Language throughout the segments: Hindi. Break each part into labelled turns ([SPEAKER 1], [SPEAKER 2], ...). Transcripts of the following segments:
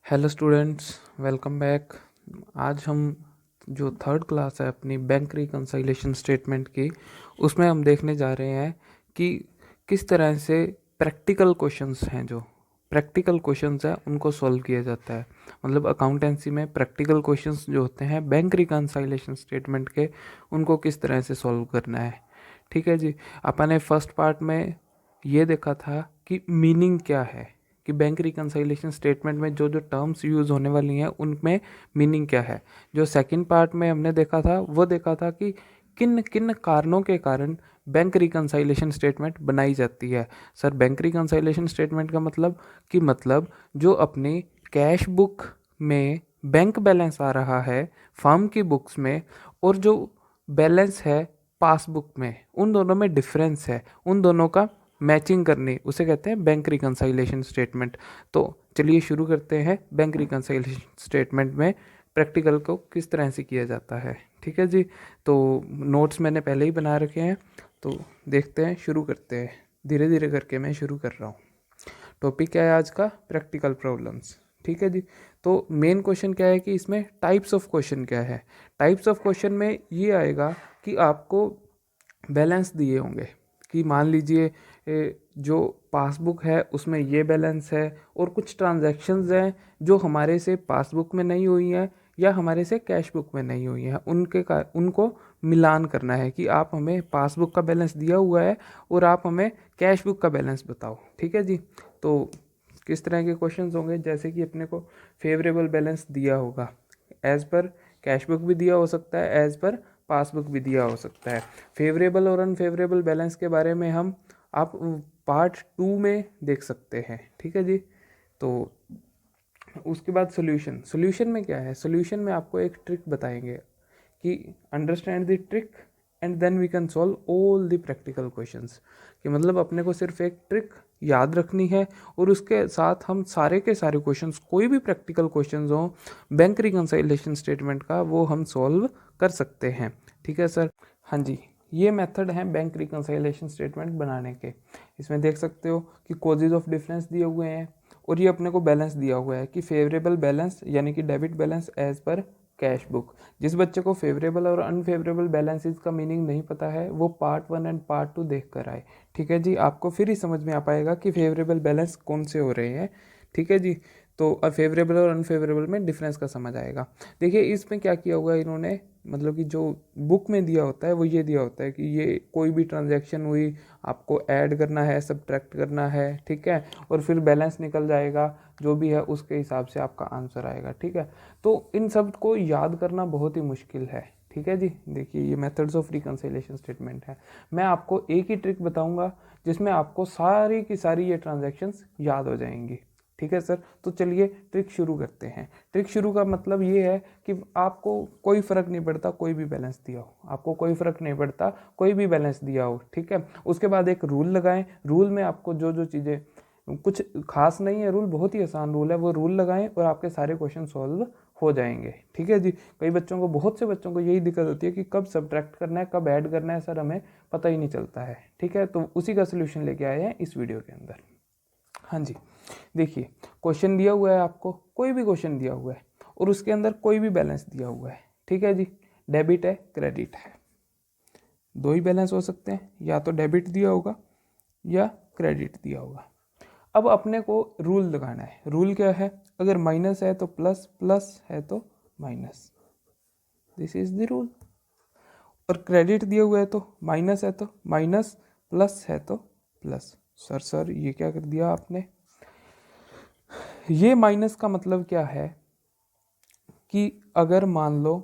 [SPEAKER 1] Hello students, welcome back. आज हम जो थर्ड क्लास है अपनी बैंक रिकंसाइलेशन स्टेटमेंट की, उसमें हम देखने जा रहे हैं कि किस तरह से प्रैक्टिकल क्वेश्चंस हैं, जो प्रैक्टिकल क्वेश्चंस हैं उनको सॉल्व किया जाता है। मतलब अकाउंटेंसी में प्रैक्टिकल क्वेश्चंस जो होते हैं बैंक रिकंसाइलेशन स्टेटमेंट के, उनको किस तरह से सॉल्व करना है। ठीक है जी। अपन ने फर्स्ट पार्ट में ये देखा था कि मीनिंग क्या है, कि बैंक रिकंसाइलेशन स्टेटमेंट में जो जो टर्म्स यूज़ होने वाली हैं उनमें मीनिंग क्या है। जो सेकंड पार्ट में हमने देखा था वो देखा था कि किन किन कारणों के कारण बैंक रिकंसाइलेशन स्टेटमेंट बनाई जाती है। सर, बैंक रिकंसाइलेशन स्टेटमेंट का मतलब जो अपनी कैश बुक में बैंक बैलेंस आ रहा है फर्म की बुक्स में, और जो बैलेंस है पासबुक में, उन दोनों में डिफरेंस है, उन दोनों का मैचिंग करनी, उसे कहते हैं बैंक रिकंसाइलेशन स्टेटमेंट। तो चलिए शुरू करते हैं बैंक रिकंसाइलेशन स्टेटमेंट में प्रैक्टिकल को किस तरह से किया जाता है। ठीक है जी। तो नोट्स मैंने पहले ही बना रखे हैं, तो देखते हैं, शुरू करते हैं। धीरे धीरे करके मैं शुरू कर रहा हूँ। टॉपिक क्या है आज का? Practical problems. ठीक है जी। तो मेन क्वेश्चन क्या है कि इसमें टाइप्स ऑफ क्वेश्चन क्या है। टाइप्स ऑफ क्वेश्चन में ये आएगा कि आपको बैलेंस दिए होंगे, कि मान लीजिए जो पासबुक है उसमें ये बैलेंस है, और कुछ ट्रांजैक्शंस हैं जो हमारे से पासबुक में नहीं हुई हैं या हमारे से कैश बुक में नहीं हुई हैं, उनको मिलान करना है कि आप हमें पासबुक का बैलेंस दिया हुआ है और आप हमें कैश बुक का बैलेंस बताओ। ठीक है जी। तो किस तरह के क्वेश्चंस होंगे, जैसे कि अपने को फेवरेबल बैलेंस दिया होगा, एज पर कैश बुक भी दिया हो सकता है, एज पर पासबुक भी दिया हो सकता है। फेवरेबल और अनफेवरेबल बैलेंस के बारे में हम आप पार्ट 2 में देख सकते हैं। ठीक है जी। तो उसके बाद सोल्यूशन में क्या है, सोल्यूशन में आपको एक ट्रिक बताएंगे कि understand the trick and then we can solve all the practical questions. कि मतलब अपने को सिर्फ एक ट्रिक याद रखनी है और उसके साथ हम सारे के सारे क्वेश्चंस, कोई भी प्रैक्टिकल क्वेश्चंस हो बैंक रिकंसाइलेशन स्टेटमेंट का, वो हम सॉल्व कर सकते हैं। ठीक है सर। हाँ जी। ये मेथड है बैंक रिकंसाइलेशन स्टेटमेंट बनाने के। इसमें देख सकते हो कि कॉजेज ऑफ डिफरेंस दिए हुए हैं, और ये अपने को बैलेंस दिया हुआ है कि फेवरेबल बैलेंस यानी कि debit balance as per cash book. जिस बच्चे को फेवरेबल और अनफेवरेबल बैलेंसेस का मीनिंग नहीं पता है वो पार्ट 1 एंड पार्ट 2 देख कर आए। ठीक है जी। आपको फिर ही समझ में आ पाएगा कि फेवरेबल बैलेंस कौन से हो रहे हैं। ठीक है जी। तो फेवरेबल और अनफेवरेबल में डिफरेंस का समझ आएगा। देखिए इसमें क्या किया हुआ है इन्होंने, मतलब कि जो बुक में दिया होता है वो ये दिया होता है कि ये कोई भी ट्रांजैक्शन हुई, आपको ऐड करना है, सब्ट्रैक्ट करना है। ठीक है। और फिर बैलेंस निकल जाएगा, जो भी है उसके हिसाब से आपका आंसर आएगा। ठीक है। तो इन सब को याद करना बहुत ही मुश्किल है। ठीक है जी। देखिए ये मेथड्स ऑफ रिकंसिलिएशन स्टेटमेंट है। मैं आपको एक ही ट्रिक बताऊंगा जिसमें आपको सारी की सारी ये ट्रांजैक्शंस याद हो जाएंगी। ठीक है सर। तो चलिए ट्रिक शुरू करते हैं। ट्रिक शुरू का मतलब ये है कि आपको कोई फ़र्क नहीं पड़ता कोई भी बैलेंस दिया हो, आपको कोई फ़र्क नहीं पड़ता कोई भी बैलेंस दिया हो। ठीक है। उसके बाद एक रूल लगाएं। रूल में आपको जो जो चीज़ें, कुछ खास नहीं है रूल, बहुत ही आसान रूल है, वो रूल लगाएं और आपके सारे क्वेश्चन सॉल्व हो जाएंगे। ठीक है जी। कई बच्चों को, बहुत से बच्चों को यही दिक्कत होती है कि कब सब्ट्रैक्ट करना है कब ऐड करना है, सर हमें पता ही नहीं चलता है। ठीक है। तो उसी का सोल्यूशन लेके आए हैं इस वीडियो के अंदर। हाँ जी। देखिए क्वेश्चन दिया हुआ है आपको, कोई भी क्वेश्चन दिया हुआ है और उसके अंदर कोई भी बैलेंस दिया हुआ है। ठीक है जी। डेबिट है, क्रेडिट है, दो ही बैलेंस हो सकते हैं, या तो डेबिट दिया होगा या क्रेडिट दिया होगा। अब अपने को रूल लगाना है। रूल क्या है? अगर माइनस है तो प्लस, प्लस है तो minus, this is the rule. और क्रेडिट दिया हुआ है तो माइनस है तो माइनस, प्लस है तो प्लस। सर ये क्या कर दिया आपने? ये माइनस का मतलब क्या है कि अगर मान लो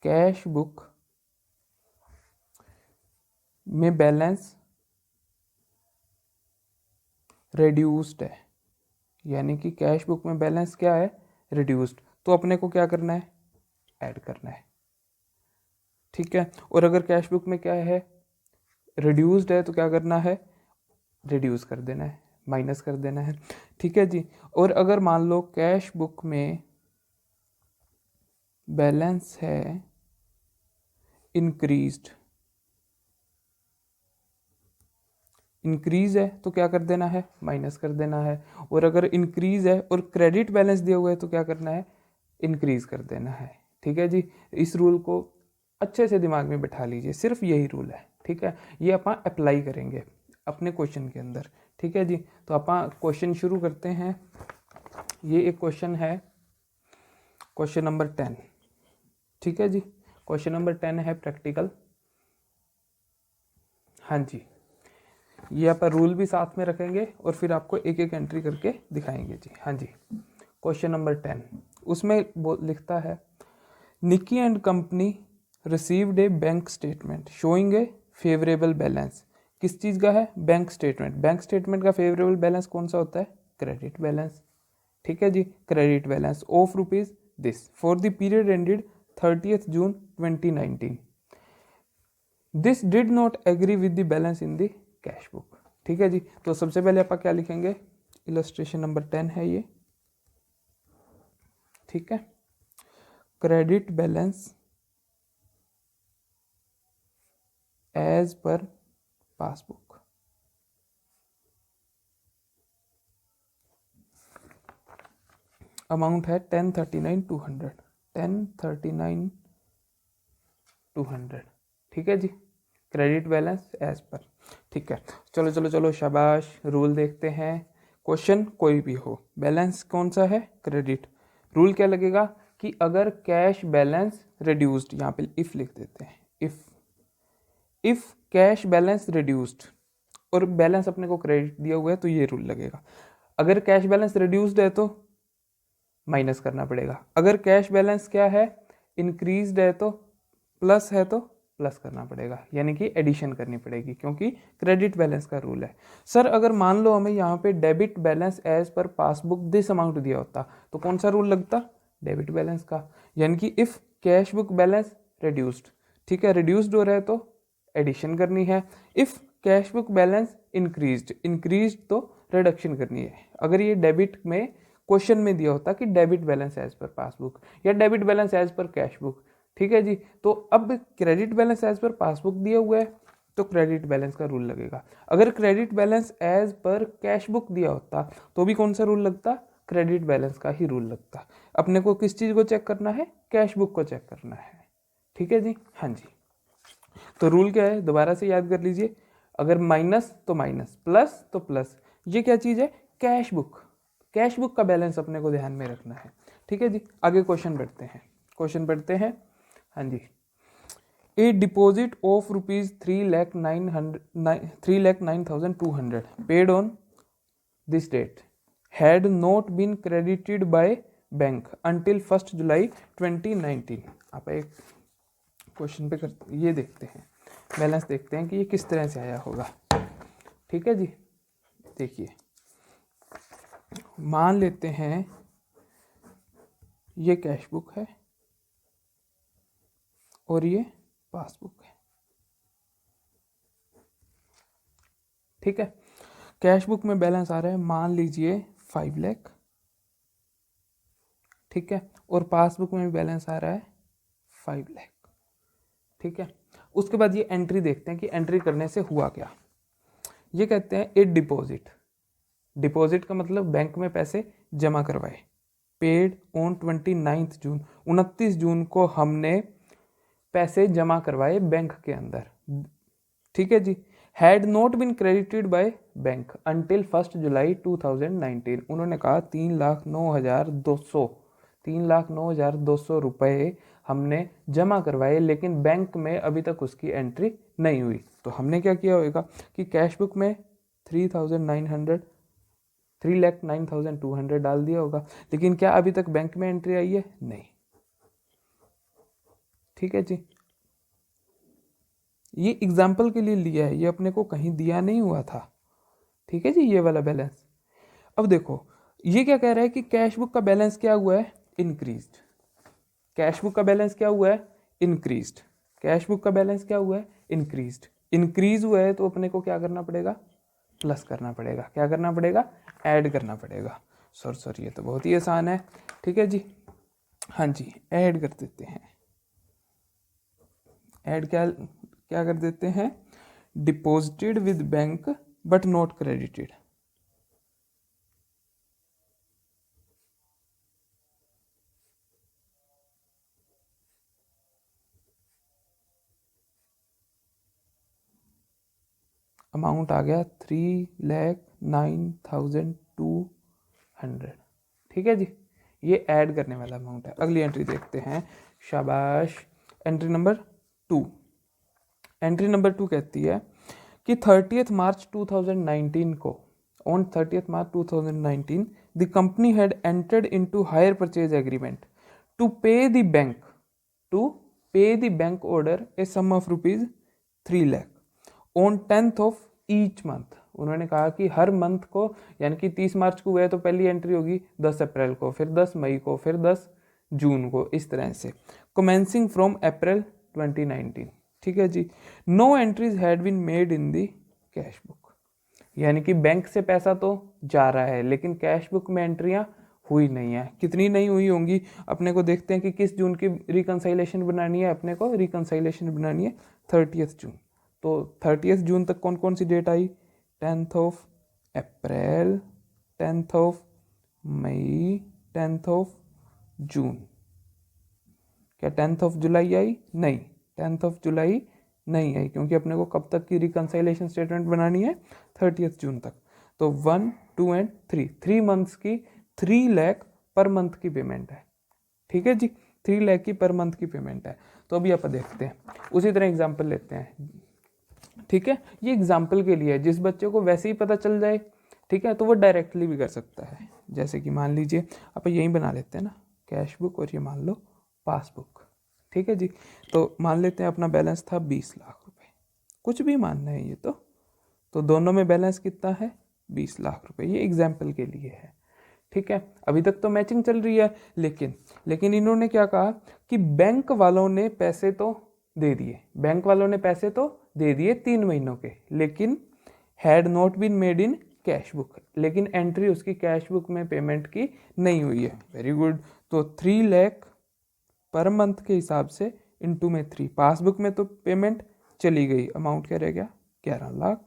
[SPEAKER 1] कैश बुक में बैलेंस रिड्यूस्ड है, यानी कि कैश बुक में बैलेंस क्या है? रिड्यूस्ड, तो अपने को क्या करना है? ऐड करना है। ठीक है। और अगर कैश बुक में क्या है? रिड्यूस्ड है, तो क्या करना है? रिड्यूस कर देना है, माइनस कर देना है। ठीक है जी। और अगर मान लो कैश बुक में बैलेंस है इंक्रीज्ड, इंक्रीज है तो क्या कर देना है, माइनस कर देना है, और अगर इंक्रीज है और क्रेडिट बैलेंस दिया हुआ है तो क्या करना है, इंक्रीज कर देना है। ठीक है जी, इस रूल को अच्छे से दिमाग में बिठा लीजिए, सिर्फ यही रूल है। ठीक है, ये अपन अप्लाई करेंगे अपने क्वेश्चन के अंदर। ठीक है जी, तो अपन क्वेश्चन शुरू करते हैं। ये एक क्वेश्चन है, क्वेश्चन नंबर 10। ठीक है जी, क्वेश्चन नंबर 10 है प्रैक्टिकल। हाँ जी, ये अपन रूल भी साथ में रखेंगे और फिर आपको एक एक एंट्री करके दिखाएंगे जी। हाँ जी, क्वेश्चन नंबर 10, उसमें लिखता है Nikki and company received a bank statement showing a favourable balance. किस चीज़ का है, बैंक स्टेटमेंट। बैंक स्टेटमेंट का फेवरेबल बैलेंस कौन सा होता है, क्रेडिट बैलेंस। ठीक है जी, credit balance of rupees this for the period ended 30th June 2019। This did not agree with the balance in the cash book. ठीक है जी, तो सबसे पहले आप क्या लिखेंगे, इलस्ट्रेशन नंबर 10 है ये। ठीक है, credit balance as per passbook. Amount है 1039,200, 1039,200। ठीक है जी, क्रेडिट बैलेंस एज पर। ठीक है, चलो चलो चलो शाबाश, रूल देखते हैं। क्वेश्चन कोई भी हो, बैलेंस कौन सा है, क्रेडिट। रूल क्या लगेगा कि अगर कैश बैलेंस रिड्यूस्ड, यहाँ पे इफ लिख देते हैं, इफ कैश बैलेंस रिड्यूस्ड, और बैलेंस अपने को क्रेडिट दिया हुआ है तो ये रूल लगेगा। अगर कैश बैलेंस रिड्यूस्ड है तो माइनस करना पड़ेगा, अगर कैश बैलेंस क्या है, इंक्रीज्ड है तो प्लस है तो प्लस करना पड़ेगा, यानी कि एडिशन करनी पड़ेगी, क्योंकि क्रेडिट बैलेंस का रूल है। सर अगर मान लो हमें यहाँ पे debit balance as per passbook this amount दिया होता तो कौन सा रूल लगता, डेबिट बैलेंस का, यानी कि if cash book balance reduced. ठीक है, रिड्यूस्ड हो रहा है तो एडिशन करनी है। If cash book balance increased तो रिडक्शन करनी है। अगर ये डेबिट में क्वेश्चन में दिया होता कि debit balance as per passbook या debit balance as per cash book. ठीक है जी, तो अब credit balance as per passbook दिया हुआ है तो क्रेडिट बैलेंस का रूल लगेगा। अगर credit balance as per cash book दिया होता तो भी कौन सा रूल लगता, क्रेडिट बैलेंस का ही रूल लगता। अपने को किस चीज़ को चेक करना है, कैश बुक को चेक करना है। ठीक है जी, हाँ जी, तो रूल क्या है दोबारा से याद कर लीजिए, अगर माइनस तो माइनस, प्लस तो प्लस। ये क्या चीज़ है, कैश बुक। कैश बुक का बैलेंस अपने को ध्यान में रखना है। ठीक है जी, आगे क्वेश्चन पढ़ते हैं, क्वेश्चन पढ़ते हैं। हाँ जी, a deposit of ₹3,09,200 paid on this date had not been credited by bank until 1 July 2019। आप एक क्वेश्चन पे करते ये देखते हैं, बैलेंस देखते हैं कि ये किस तरह से आया होगा। ठीक है जी, देखिए मान लेते हैं ये कैश बुक है और ये पासबुक है। ठीक है, कैश बुक में बैलेंस आ रहा है मान लीजिए 5 लाख। ठीक है, और पासबुक में भी बैलेंस आ रहा है 5 लाख। ठीक है, उसके बाद ये एंट्री देखते हैं कि एंट्री करने से हुआ क्या। ये कहते हैं ए डिपॉजिट, डिपॉजिट का मतलब बैंक में पैसे जमा करवाए, पेड ऑन 29 जून, 29 जून को हमने पैसे जमा करवाए बैंक के अंदर। ठीक है जी, had not been credited by bank until 1 July 2019। उन्होंने कहा 3,09,200 रुपये हमने जमा करवाए, लेकिन बैंक में अभी तक उसकी एंट्री नहीं हुई। तो हमने क्या किया होगा कि कैश बुक में 3,09,200 डाल दिया होगा, लेकिन क्या अभी तक बैंक में एंट्री आई है, नहीं। ठीक है जी, ये एग्जाम्पल के लिए लिया है, ये अपने को कहीं दिया नहीं हुआ था। ठीक है जी, ये वाला बैलेंस। अब देखो ये क्या कह रहा है कि कैश बुक का बैलेंस क्या हुआ है, इंक्रीज्ड। कैश बुक का बैलेंस क्या हुआ है, इंक्रीज्ड। कैश बुक का बैलेंस क्या हुआ है, इंक्रीज्ड। इंक्रीज हुआ है तो अपने को क्या करना पड़ेगा, प्लस करना पड़ेगा। क्या करना पड़ेगा, ऐड करना पड़ेगा। सॉरी ये तो बहुत ही आसान है। ठीक है जी, हाँ जी, ऐड कर देते हैं। ऐड क्या क्या कर देते हैं, deposited with bank but not credited. Amount आ गया 3,09,200। ठीक है जी, ये ऐड करने वाला अमाउंट है। अगली एंट्री देखते हैं, शाबाश। Entry number 2। एंट्री नंबर 2 कहती है कि 30 मार्च 2019 को, on 30 March 2019 the company had entered into hire purchase agreement to पे the bank order A some of rupees 3 lakh on 10th of each month. उन्होंने कहा कि हर मंथ को, यानी कि 30 मार्च को हुआ है तो पहली एंट्री होगी 10 अप्रैल को, फिर 10 मई को, फिर 10 जून को, इस तरह से कमेंसिंग फ्रॉम अप्रैल 2019। ठीक है जी। No entries had been made in the cash book, यानी कि बैंक से पैसा तो जा रहा है लेकिन कैश बुक में एंट्रियां हुई नहीं है। कितनी नहीं हुई होंगी, अपने को देखते हैं कि किस जून की रिकंसाइलेशन बनानी है। अपने को रिकंसाइलेशन बनानी है 30 जून। तो 30 जून तक कौन कौन सी डेट आई? 10th of April, 10th of May, 10th of June. क्या 10th ऑफ जुलाई आई? नहीं, 10th ऑफ जुलाई नहीं आई, क्योंकि अपने को कब तक की रिकंसाइलेशन स्टेटमेंट बनानी है? 30 जून तक। तो 1, 2 एंड 3 मंथ्स की 3 लाख पर मंथ की पेमेंट है। ठीक है जी, 3 लाख की पर मंथ की पेमेंट है। तो अभी आप देखते हैं, उसी तरह एग्जाम्पल लेते हैं। ठीक है, ये एग्जाम्पल के लिए है, जिस बच्चे को वैसे ही पता चल जाए, ठीक है, तो वो डायरेक्टली भी कर सकता है। जैसे कि मान लीजिए आप यही बना लेते हैं ना, कैश बुक, और ये मान लो पासबुक। ठीक है जी, तो मान लेते हैं अपना बैलेंस था 20 लाख रुपए, कुछ भी मानना है ये तो दोनों में बैलेंस कितना है? 20 लाख रुपए। ये एग्जाम्पल के लिए है। ठीक है, अभी तक तो मैचिंग चल रही है, लेकिन इन्होंने क्या कहा कि बैंक वालों ने पैसे तो दे दिए, बैंक वालों ने पैसे तो दे दिए 3 महीनों के, लेकिन had not been made in cash book, लेकिन एंट्री उसकी कैश बुक में पेमेंट की नहीं हुई है। Very good. तो 3 लाख पर मंथ के हिसाब से इंटू में 3, पासबुक में तो पेमेंट चली गई, अमाउंट क्या रह गया? 11 लाख।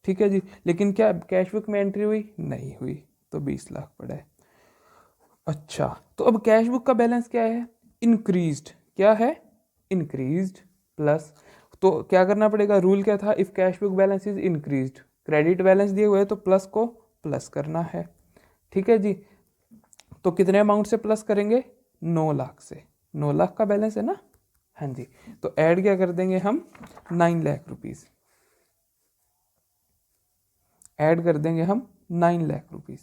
[SPEAKER 1] ठीक है जी, लेकिन क्या कैश बुक में एंट्री हुई? नहीं हुई, तो 20 लाख पड़ा है। अच्छा, तो अब कैश बुक का बैलेंस क्या है? इंक्रीज्ड। क्या है? इंक्रीज्ड प्लस, तो क्या करना पड़ेगा? रूल क्या था? If cash book balance is increased, credit balance दिए हुए है तो प्लस को प्लस करना है। ठीक है जी, तो कितने अमाउंट से प्लस करेंगे? 9 लाख से। 9 लाख का बैलेंस है ना? हाँ जी, तो ऐड क्या कर देंगे हम? 9 लाख रुपीज ऐड कर देंगे हम, 9 लाख रुपीज।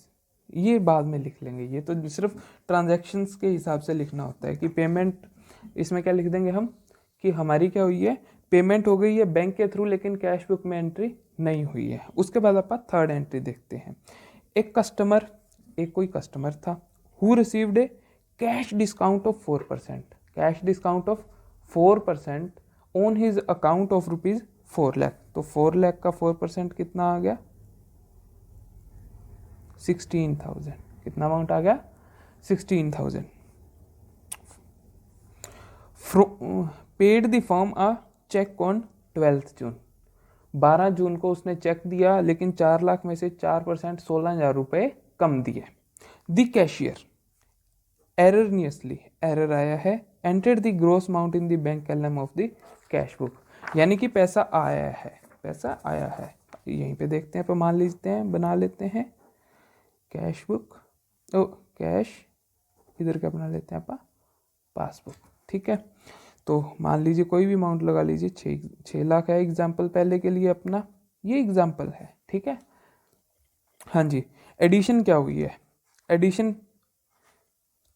[SPEAKER 1] ये बाद में लिख लेंगे, ये तो सिर्फ ट्रांजैक्शंस के हिसाब से लिखना होता है कि पेमेंट, इसमें क्या लिख देंगे हम कि हमारी क्या हुई है? पेमेंट हो गई है बैंक के थ्रू, लेकिन कैश बुक में एंट्री नहीं हुई है। उसके बाद अपन थर्ड एंट्री देखते हैं। एक कोई कस्टमर था who received A cash discount of 4%, cash discount of 4% on his account of rupees 4 lakh. तो 4 लाख का 4% कितना आ गया? 16,000। कितना अमाउंट आ गया? 16,000। Paid the form a cheque on 12th June. 12 जून को उसने चेक दिया, लेकिन 4 लाख में से 4%, 16,000 रुपए कम दिए। द कैशियर एररनियसली, एरर आया है, entered the gross amount in the bank column of the cash book, यानी कि पैसा आया है, पैसा आया है। यहीं पे देखते हैं, मान लेते हैं, बना लेते हैं कैश बुक, ओ कैश, इधर क्या बना लेते हैं आप? पासबुक। ठीक है, तो मान लीजिए कोई भी अमाउंट लगा लीजिए, 6 लाख है एग्जाम्पल पहले के लिए अपना, ये एग्जाम्पल है। ठीक है, हाँ जी। एडिशन क्या हुई है? एडिशन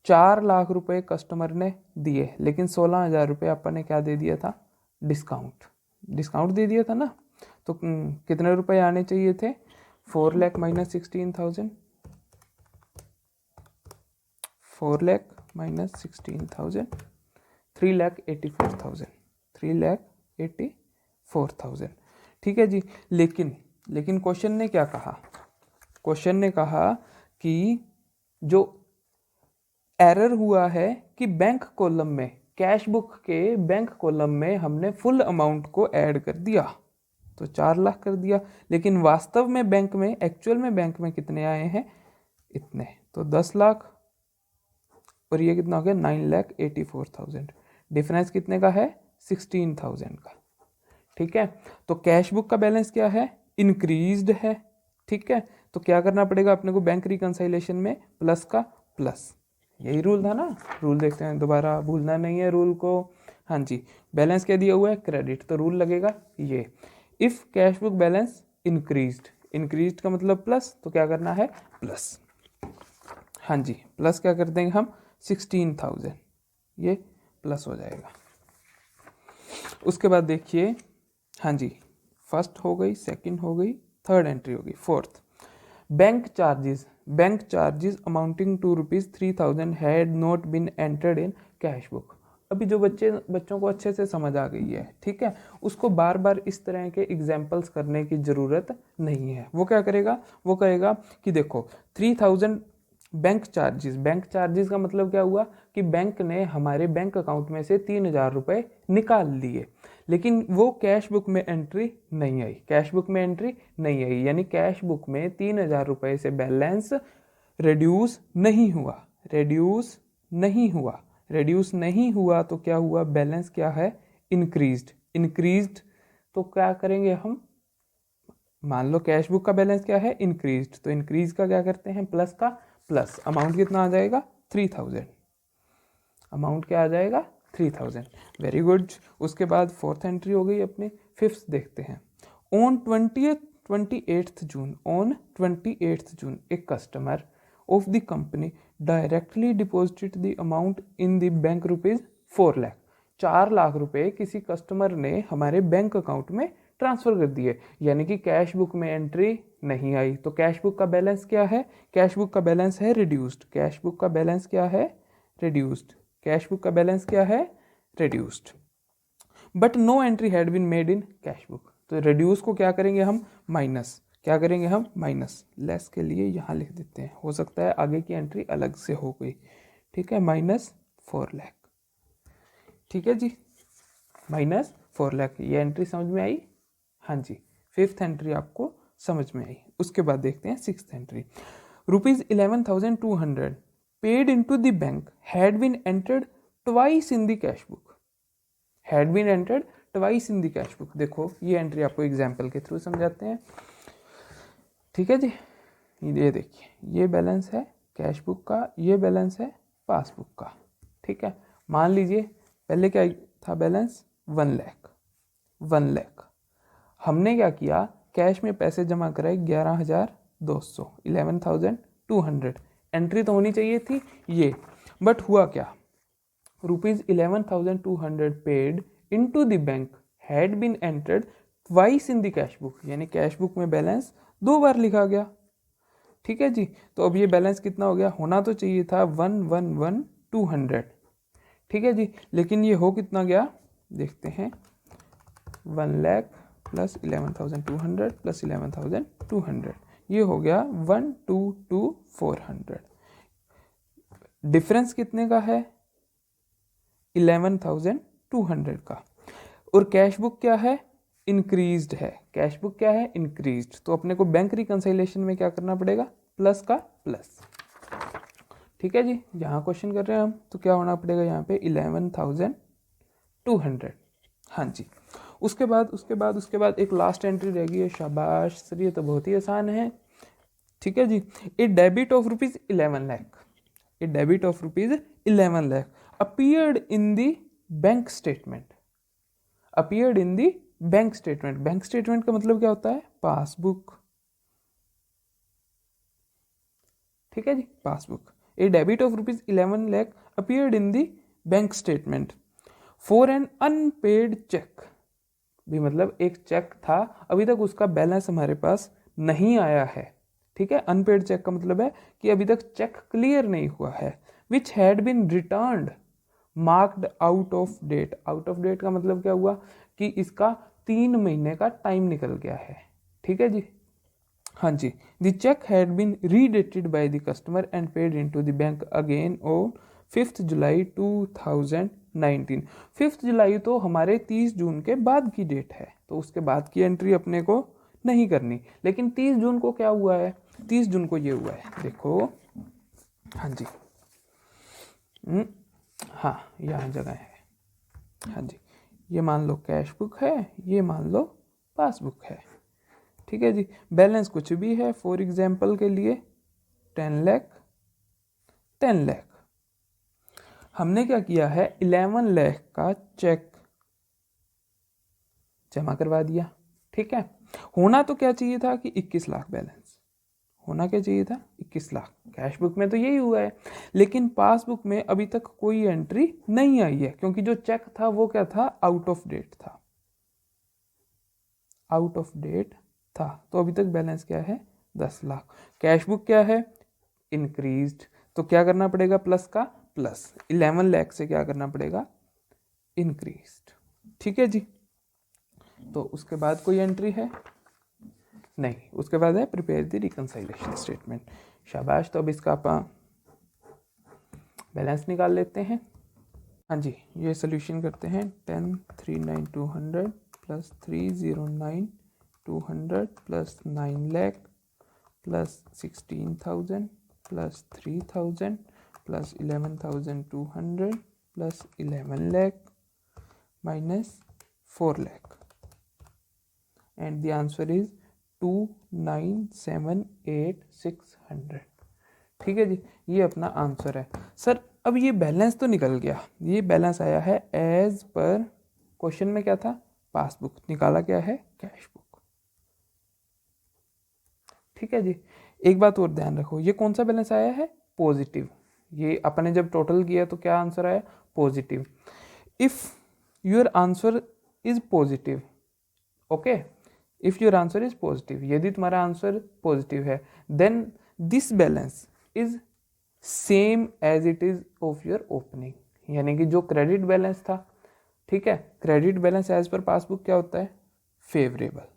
[SPEAKER 1] 4 लाख रुपए कस्टमर ने दिए, लेकिन 16,000 रुपये अपन ने क्या दे दिया था? डिस्काउंट दे दिया था ना। तो कितने रुपए आने चाहिए थे? 4 लाख माइनस 16,000, 4 लाख माइनस 16,000, 3,84,000, 3,84,000। ठीक है जी, लेकिन क्वेश्चन ने क्या कहा? क्वेश्चन ने कहा कि जो एरर हुआ है कि बैंक कॉलम में, कैश बुक के बैंक कॉलम में हमने फुल अमाउंट को ऐड कर दिया। तो 4 लाख कर दिया, लेकिन वास्तव में बैंक में, एक्चुअल में बैंक में कितने आए हैं, इतने, तो 10 लाख, और ये कितना हो गया 9,84,000। डिफरेंस कितने का है, 16,000 का। ठीक है, तो कैश बुक का बैलेंस क्या है, इंक्रीज्ड है। ठीक है, तो क्या करना पड़ेगा अपने को बैंक रिकंसाइलेशन में, प्लस का प्लस, यही रूल था ना। रूल देखते हैं दोबारा, भूलना नहीं है रूल को। हाँ जी, बैलेंस क्या दिया हुआ है, क्रेडिट, तो रूल लगेगा ये, if cash book balance increased, increased का मतलब प्लस, तो क्या करना है प्लस। हाँ जी, प्लस क्या कर देंगे हम, 16,000, ये प्लस हो जाएगा। उसके बाद देखिए, हाँ जी, फर्स्ट हो गई, सेकंड हो गई, थर्ड एंट्री हो गई, fourth, bank charges, bank charges amounting to ₹3,000 had not been entered in cash book. अभी जो बच्चों को अच्छे से समझ आ गई है, ठीक है, उसको बार बार इस तरह के एग्जाम्पल्स करने की ज़रूरत नहीं है। वो क्या करेगा, वो कहेगा कि देखो 3,000 बैंक चार्जेस, बैंक चार्जेस का मतलब क्या हुआ कि बैंक ने हमारे बैंक अकाउंट में से 3,000 रुपये निकाल लिए, लेकिन वो कैश बुक में एंट्री नहीं आई, कैश बुक में एंट्री नहीं आई, यानी कैश बुक में 3,000 रुपये से बैलेंस रिड्यूस नहीं हुआ, रिड्यूस नहीं हुआ, रिड्यूस नहीं हुआ, तो क्या हुआ, बैलेंस क्या है, इंक्रीज्ड, इंक्रीज्ड, तो क्या करेंगे हम, मान लो कैश बुक का बैलेंस क्या है, इंक्रीज्ड, तो इंक्रीज का क्या करते हैं, प्लस का प्लस, अमाउंट कितना आ जाएगा 3,000, अमाउंट क्या आ जाएगा 3,000। Very good. उसके बाद फोर्थ एंट्री हो गई अपनी, फिफ्थ देखते हैं, on 28th June, on 28th June a customer of the company directly deposited the amount in the bank ₹4 lakh, 4 lakh रुपए किसी कस्टमर ने हमारे बैंक अकाउंट में ट्रांसफर कर दिए, यानी कि कैश बुक में एंट्री नहीं आई, तो कैश बुक का बैलेंस क्या है, कैश बुक का बैलेंस है रिड्यूस्ड, कैश बुक का बैलेंस क्या है, रिड्यूस्ड, कैश बुक का बैलेंस क्या है, reduced, but no entry had been made in cash book, तो रिड्यूस को क्या करेंगे हम, माइनस, क्या करेंगे हम, माइनस, लेस के लिए यहाँ लिख देते हैं, हो सकता है आगे की एंट्री अलग से हो गई, ठीक है, -4 लाख, ठीक है जी, -4 लाख, ये एंट्री समझ में आई। हाँ जी, फिफ्थ एंट्री आपको समझ में आई। उसके बाद देखते हैं sixth entry, ₹11,200 paid into the bank had been entered twice in the cash book, had been entered twice in the cash book. देखो ये एंट्री आपको एग्जाम्पल के थ्रू समझाते हैं, ठीक है जी। ये देखिए, ये बैलेंस है कैश बुक का, ये बैलेंस है पासबुक का, ठीक है। मान लीजिए पहले क्या था बैलेंस, 1 लाख, 1 लाख, हमने क्या किया, कैश में पैसे जमा कराए 11,200, 11,200, एंट्री तो होनी चाहिए थी ये, बट हुआ क्या, ₹11,200 paid into the bank had been entered twice in the cash book, यानी कैश बुक में बैलेंस 2 बार लिखा गया, ठीक है जी। तो अब ये बैलेंस कितना हो गया, होना तो चाहिए था 111,200, ठीक है जी, लेकिन ये हो कितना गया, देखते हैं, 1 लाख प्लस 11,200 प्लस 11,200, ये हो गया 122,400, डिफरेंस कितने का है, 11,200 का, और कैश बुक क्या है, इंक्रीज्ड है, कैश बुक क्या है, इंक्रीज्ड, तो अपने को बैंक रिकंसाइलेशन में क्या करना पड़ेगा, प्लस का प्लस, ठीक है जी। यहाँ क्वेश्चन कर रहे हैं हम, तो क्या होना पड़ेगा यहाँ पे 11,200, हाँ जी। उसके बाद एक लास्ट एंट्री रह गई है, शाबाश सर, ये तो बहुत ही आसान है, ठीक है जी। A debit of ₹11 lakh, a debit of ₹11 lakh appeared in the bank statement, appeared in the bank statement, bank statement का मतलब क्या होता है, पासबुक, ठीक है जी, passbook. A debit of ₹11 lakh appeared in the bank statement for an unpaid cheque, भी मतलब एक चेक था, अभी तक उसका बैलेंस हमारे पास नहीं आया है, ठीक है। अनपेड चेक का मतलब है कि अभी तक चेक क्लियर नहीं हुआ है, which had been returned marked out of date, out of date का मतलब क्या हुआ कि इसका 3 महीने का टाइम निकल गया है, ठीक है जी, हाँ जी। The cheque had been redated by the customer and paid into the bank again on 5 July 2019। 5 जुलाई तो हमारे 30 जून के बाद की डेट है, तो उसके बाद की एंट्री अपने को नहीं करनी। लेकिन 30 जून को क्या हुआ है, 30 जून को ये हुआ है, देखो, हाँ जी, हाँ यहाँ जगह है, हाँ जी, ये मान लो कैश बुक है, ये मान लो पासबुक है, ठीक है जी। बैलेंस कुछ भी है, फॉर एग्जाम्पल के लिए 10 लाख, 10 लाख। हमने क्या किया है, 11 लाख का चेक जमा करवा दिया, ठीक है। होना तो क्या चाहिए था कि 21 लाख बैलेंस, होना क्या चाहिए था 21 लाख। कैश बुक में तो यही हुआ है, लेकिन पासबुक में अभी तक कोई एंट्री नहीं आई है, क्योंकि जो चेक था वो क्या था, आउट ऑफ डेट था, आउट ऑफ डेट था। तो अभी तक बैलेंस क्या है, 10 लाख। कैश बुक क्या है, इंक्रीज्ड, तो क्या करना पड़ेगा, प्लस का प्लस, 11 लाख से क्या करना पड़ेगा, इंक्रीज्ड, ठीक है जी। तो उसके बाद कोई एंट्री है नहीं, उसके बाद है प्रिपेयर द रिकंसाइलेशन स्टेटमेंट। शाबाश, तो अब इसका आप बैलेंस निकाल लेते हैं। हाँ जी, ये सोल्यूशन करते हैं। 10 392 200 plus 309 200 plus 9 lakh plus 16,000 plus 3,000 plus 11,200 plus 11 lakh minus 4 lakh, and the answer is 2,978,600। ठीक है जी, ये अपना आंसर है। सर अब ये बैलेंस तो निकल गया, ये बैलेंस आया है एज पर क्वेश्चन में क्या था, पासबुक, निकाला क्या है, कैश बुक, ठीक है जी। एक बात और ध्यान रखो, ये कौन सा बैलेंस आया है, पॉजिटिव। ये अपने जब टोटल किया तो क्या आंसर आया, positive. If your answer is positive, okay, if your answer is positive, यदि तुम्हारा आंसर पॉजिटिव है, then this balance is same as it is of your opening, यानी कि जो क्रेडिट बैलेंस था, ठीक है, credit balance as per passbook क्या होता है, फेवरेबल,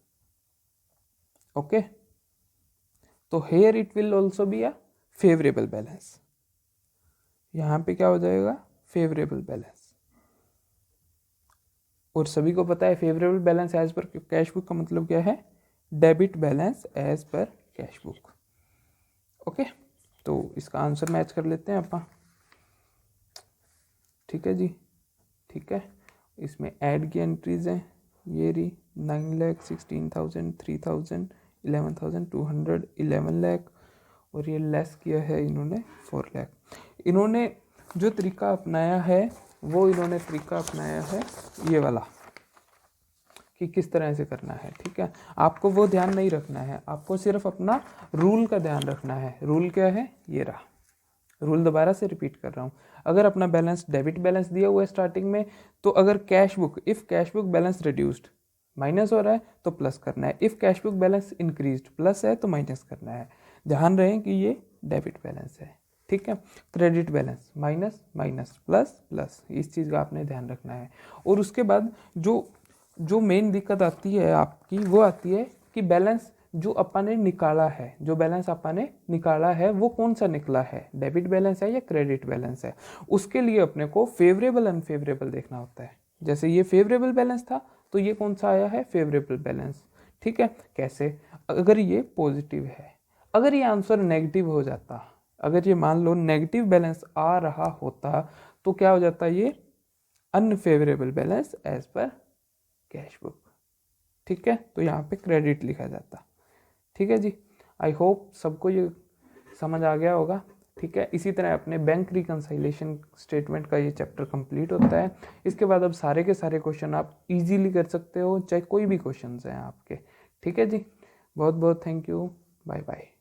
[SPEAKER 1] ओके। तो here it will also be a favourable balance, यहां पे क्या हो जाएगा, फेवरेबल बैलेंस। और सभी को पता है favourable balance as per cash book का मतलब क्या है, debit balance as per cash book, okay. तो इसका आंसर मैच कर लेते हैं अपन, ठीक है जी, ठीक है। इसमें ऐड की एंट्रीज हैं, ये रही 9 लाख 16,000 3,000 11,200 11 लाख, और ये लेस किया है इन्होंने 4 लाख। इन्होंने जो तरीका अपनाया है वो इन्होंने तरीका अपनाया है ये वाला, कि किस तरह से करना है, ठीक है। आपको वो ध्यान नहीं रखना है, आपको सिर्फ अपना रूल का ध्यान रखना है। रूल क्या है, ये रहा रूल, दोबारा से रिपीट कर रहा हूँ। अगर अपना बैलेंस डेबिट बैलेंस दिया हुआ है स्टार्टिंग में, तो अगर cash book, if cash book balance reduced, minus हो रहा है तो प्लस करना है, if cash book balance increased, plus है तो माइनस करना है। ध्यान रहे कि ये डेबिट बैलेंस है, ठीक है। Credit balance minus minus plus plus, इस चीज़ का आपने ध्यान रखना है। और उसके बाद जो मेन दिक्कत आती है आपकी, वो आती है कि बैलेंस जो अपन ने निकाला है, जो बैलेंस अपन ने निकाला है वो कौन सा निकला है, डेबिट बैलेंस है या क्रेडिट बैलेंस है। उसके लिए अपने को फेवरेबल अनफेवरेबल देखना होता है। जैसे ये फेवरेबल बैलेंस था तो ये कौन सा आया है, फेवरेबल बैलेंस, ठीक है। कैसे, अगर ये पॉजिटिव है, अगर ये आंसर नेगेटिव हो जाता, अगर ये मान लो नेगेटिव बैलेंस आ रहा होता, तो क्या हो जाता, ये unfavourable balance as per cash book, ठीक है। तो यहाँ पे क्रेडिट लिखा जाता, ठीक है जी। आई होप सबको ये समझ आ गया होगा, ठीक है। इसी तरह अपने बैंक रिकंसाइलेशन स्टेटमेंट का ये चैप्टर कंप्लीट होता है। इसके बाद अब सारे के सारे क्वेश्चन आप इजीली कर सकते हो, चाहे कोई भी क्वेश्चन हैं आपके, ठीक है जी। बहुत बहुत थैंक यू, बाय बाय।